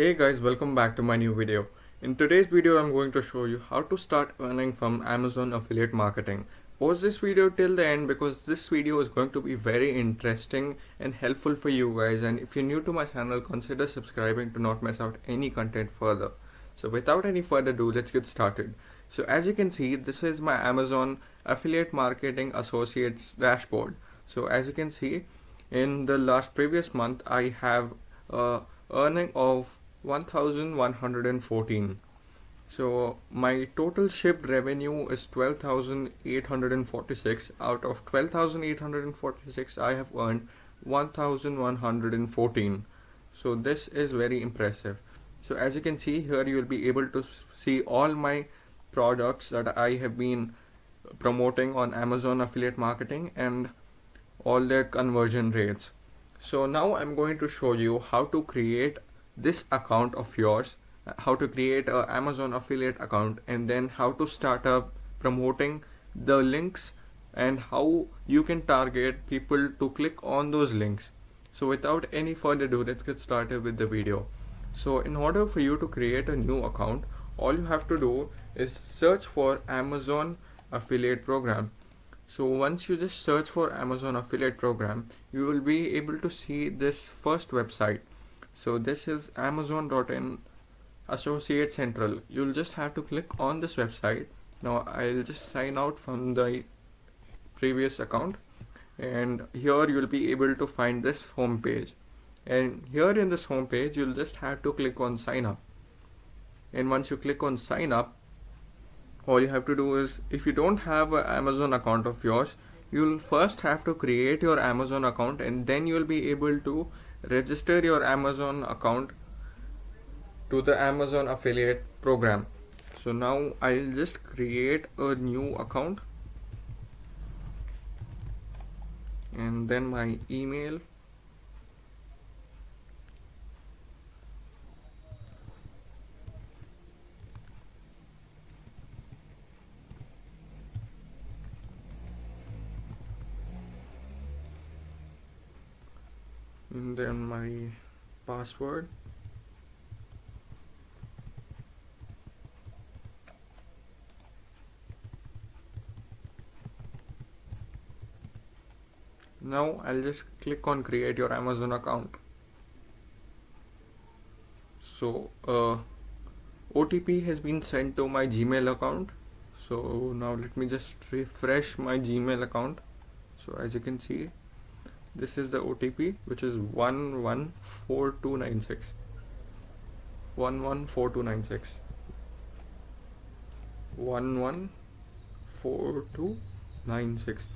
Hey guys, welcome back to my new video. In today's video, I'm going to show you how to start earning from Amazon affiliate marketing. Watch this video till the end because this video is going to be very interesting and helpful for you guys. And if you're new to my channel, consider subscribing to not miss out any content further. So without any further ado, let's get started. So as you can see, this is my Amazon affiliate marketing associates dashboard. So as you can see, in the previous month, I have earning of 1114. So my total shipped revenue is 12,846. Out of 12,846, I have earned 1,114. So this is very impressive. So as you can see here, you will be able to see all my products that I have been promoting on Amazon affiliate marketing and all their conversion rates. So now I'm going to show you how to create this account of yours, how to create an Amazon affiliate account, and then how to start up promoting the links and how you can target people to click on those links. So without any further ado, let's get started with the video. So in order for you to create a new account, all you have to do is search for Amazon affiliate program. So once you just search for Amazon affiliate program, you will be able to see this first website. So this is Amazon.in Associate Central. You'll just have to click on this website. Now I'll just sign out from the previous account, and here you'll be able to find this home page. And here in this home page, you'll just have to click on sign up. And once you click on sign up, all you have to do is, if you don't have an Amazon account of yours, you'll first have to create your Amazon account, and then you'll be able to register your Amazon account to the Amazon affiliate program. So now I'll just create a new account, and then my email, and then my password, now I'll just click on create your Amazon account. So OTP has been sent to my Gmail account. So now let me just refresh my Gmail account. So as you can see, this is the OTP, which is 114296. 114296. 114296.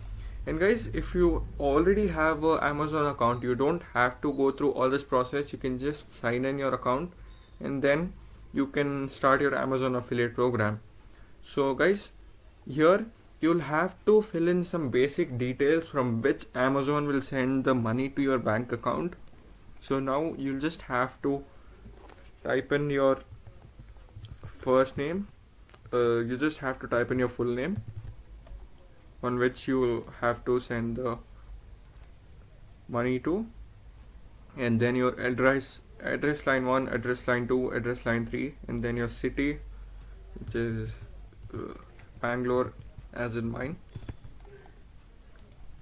And guys, if you already have an Amazon account, you don't have to go through all this process. You can just sign in your account, and then you can start your Amazon affiliate program. So guys, here you'll have to fill in some basic details from which Amazon will send the money to your bank account. So now you'll just have to type in your first name. You just have to type in your full name, on which you will have to send the money to, and then your address line 1, address line 2, address line 3, and then your city, which is Bangalore, as in mine.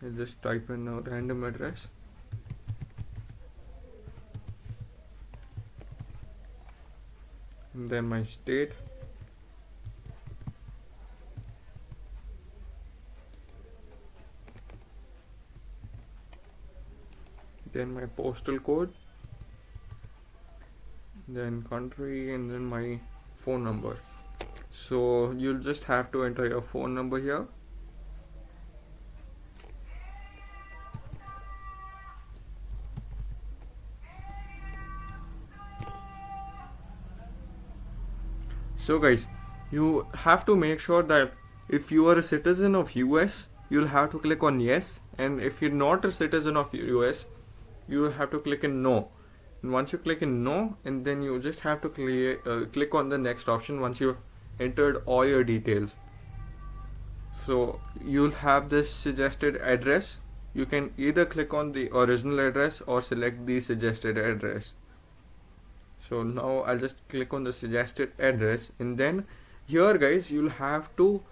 You just type in a random address, and then my state, then my postal code, then country, and then my phone number. So you'll just have to enter your phone number here. So guys, you have to make sure that if you are a citizen of US, you'll have to click on yes, and if you're not a citizen of US, you have to click in no. And once you click in no, and then you just have to click on the next option once you've entered all your details. So you'll have this suggested address. You can either click on the original address or select the suggested address. So now I'll just click on the suggested address, and then here guys you'll have to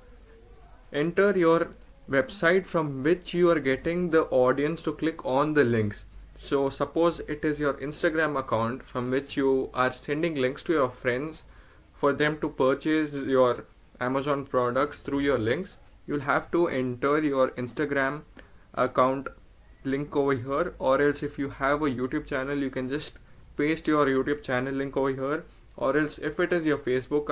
enter your website from which you are getting the audience to click on the links. So suppose it is your Instagram account from which you are sending links to your friends for them to purchase your Amazon products through your links. You'll have to enter your Instagram account link over here, or else if you have a YouTube channel you can just paste your YouTube channel link over here, or else if it is your Facebook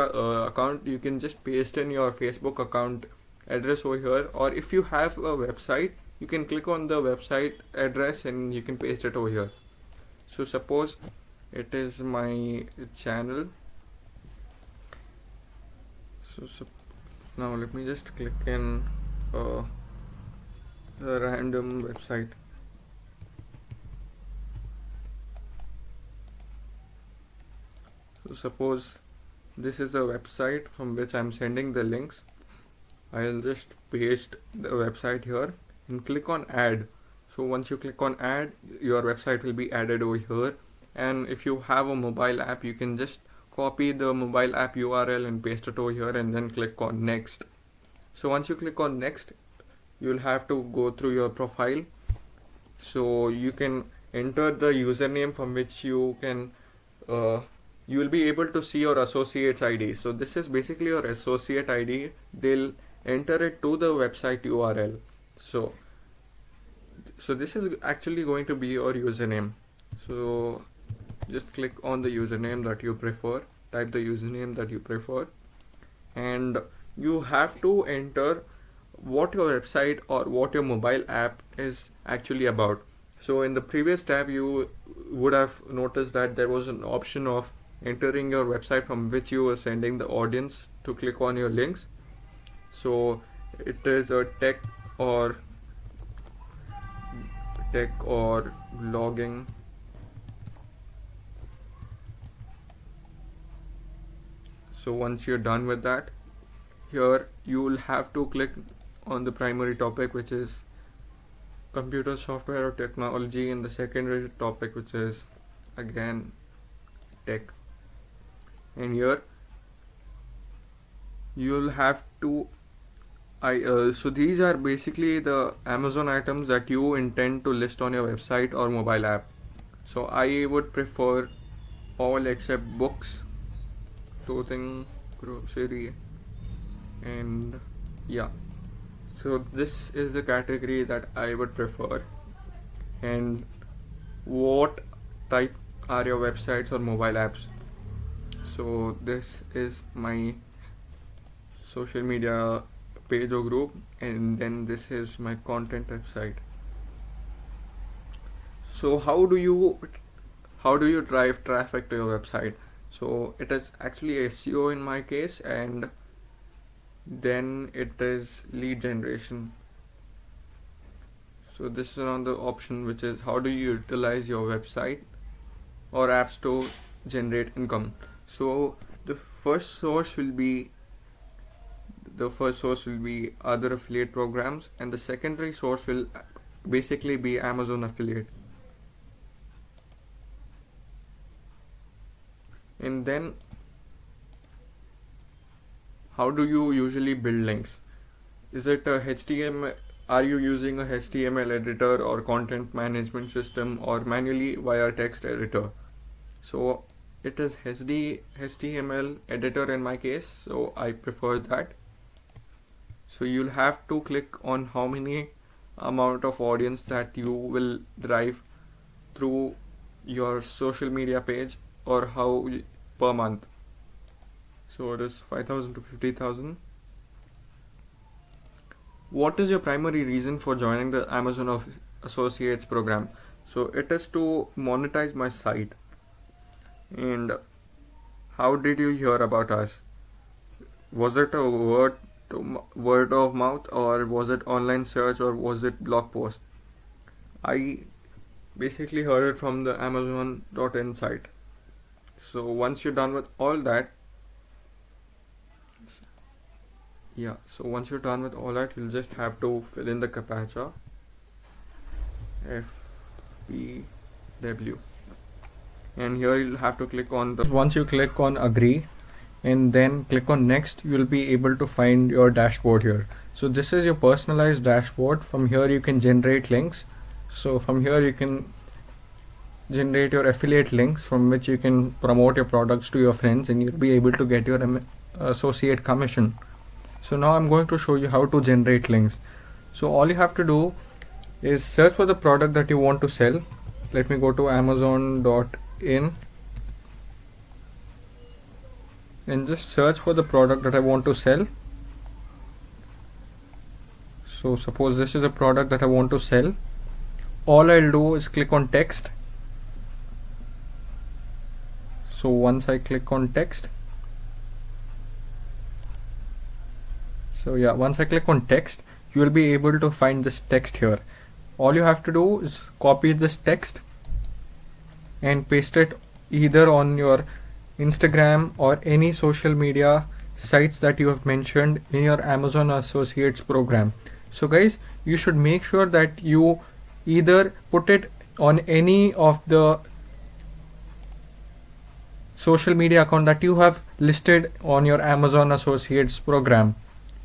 account you can just paste in your Facebook account address over here, or if you have a website you can click on the website address and you can paste it over here. So suppose it is my channel, so now let me just click in a random website. So suppose this is a website from which I'm sending the links. I'll just paste the website here and click on add. So once you click on add, your website will be added over here. And if you have a mobile app, you can just copy the mobile app URL and paste it over here and then click on next. So once you click on next, you'll have to go through your profile. So you can enter the username from which you can you will be able to see your associate's ID. So this is basically your associate ID. They'll enter it to the website URL. So this is actually going to be your username. So just click on the username that you prefer, type the username that you prefer, and you have to enter what your website or what your mobile app is actually about. So in the previous tab you would have noticed that there was an option of entering your website from which you were sending the audience to click on your links. So it is a tech or blogging. So once you're done with that, here you will have to click on the primary topic, which is computer software or technology, and the secondary topic, which is again tech. And here you'll have to so these are basically the Amazon items that you intend to list on your website or mobile app. So I would prefer all except books, clothing, grocery, and yeah. So this is the category that I would prefer. And what type are your websites or mobile apps? So this is my social media page or group, and then this is my content website. So how do you drive traffic to your website? So it is actually SEO in my case, and then it is lead generation. So this is another option, which is how do you utilize your website or apps to generate income. So the first source will be other affiliate programs, and the secondary source will basically be Amazon affiliate. And then how do you usually build links? Is it a HTML? Are you using a HTML editor or content management system, or manually via text editor? So it is HTML editor in my case, so I prefer that. So you'll have to click on how many amount of audience that you will drive through your social media page, or how per month. So it is 5,000 to 50,000. What is your primary reason for joining the Amazon Associates program? So it is to monetize my site. And how did you hear about us? Was it a word of mouth, or was it online search, or was it blog post? I basically heard it from the Amazon.in site. So once you're done with all that, you'll just have to fill in the CAPTCHA FPW, and here you'll have to click on the, once you click on agree and then click on next, you'll be able to find your dashboard here. So this is your personalized dashboard. From here you can generate links. So from here you can generate your affiliate links from which you can promote your products to your friends, and you'll be able to get your associate commission. So now I'm going to show you how to generate links. So all you have to do is search for the product that you want to sell. Let me go to amazon.in and just search for the product that I want to sell. So suppose this is a product that I want to sell. All I'll do is click on text. So once I click on text, once I click on text, you will be able to find this text here. All you have to do is copy this text and paste it either on your Instagram or any social media sites that you have mentioned in your Amazon Associates program. So guys, you should make sure that you either put it on any of the social media account that you have listed on your Amazon Associates program.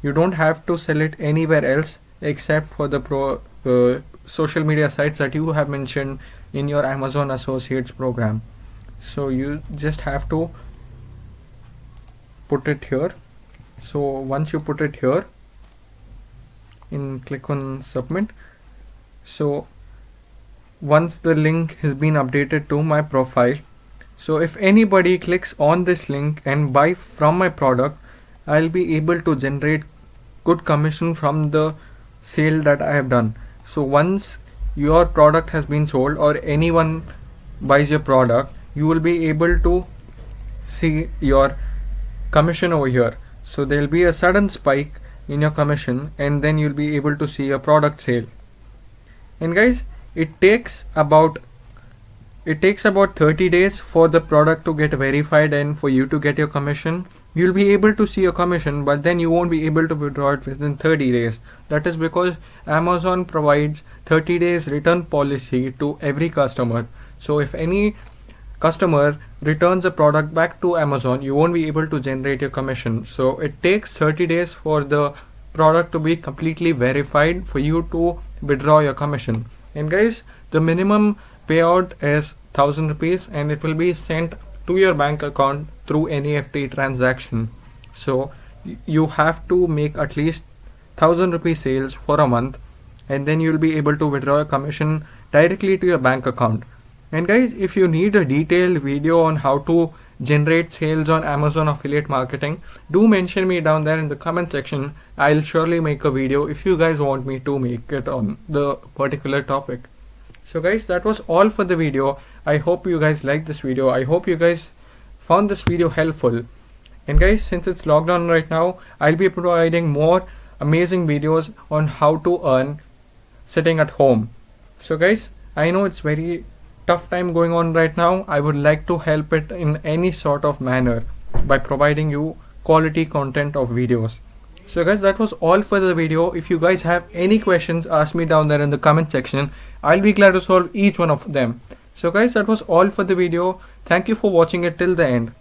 You don't have to sell it anywhere else except for the social media sites that you have mentioned in your Amazon Associates program. So you just have to put it here. So once you put it here and click on submit, so once the link has been updated to my profile, so if anybody clicks on this link and buy from my product, I'll be able to generate good commission from the sale that I have done. So once your product has been sold or anyone buys your product, you will be able to see your commission over here. So there will be a sudden spike in your commission, and then you'll be able to see a product sale. And guys, it takes about 30 days for the product to get verified and for you to get your commission. You'll be able to see your commission, but then you won't be able to withdraw it within 30 days. That is because Amazon provides 30 days return policy to every customer. So if any customer returns a product back to Amazon, you won't be able to generate your commission. So it takes 30 days for the product to be completely verified for you to withdraw your commission. And guys, the minimum payout is 1000 rupees and it will be sent to your bank account through NEFT transaction. So you have to make at least 1000 rupee sales for a month, and then you'll be able to withdraw a commission directly to your bank account. And guys, if you need a detailed video on how to generate sales on Amazon affiliate marketing, do mention me down there in the comment section. I'll surely make a video if you guys want me to make it on the particular topic. So guys, that was all for the video. I hope you guys liked this video. I hope you guys found this video helpful. And guys, since it's lockdown right now, I'll be providing more amazing videos on how to earn sitting at home. So guys, I know it's very tough time going on right now. I would like to help it in any sort of manner by providing you quality content of videos. So guys, that was all for the video. If you guys have any questions, ask me down there in the comment section. I'll be glad to solve each one of them. So guys, that was all for the video. Thank you for watching it till the end.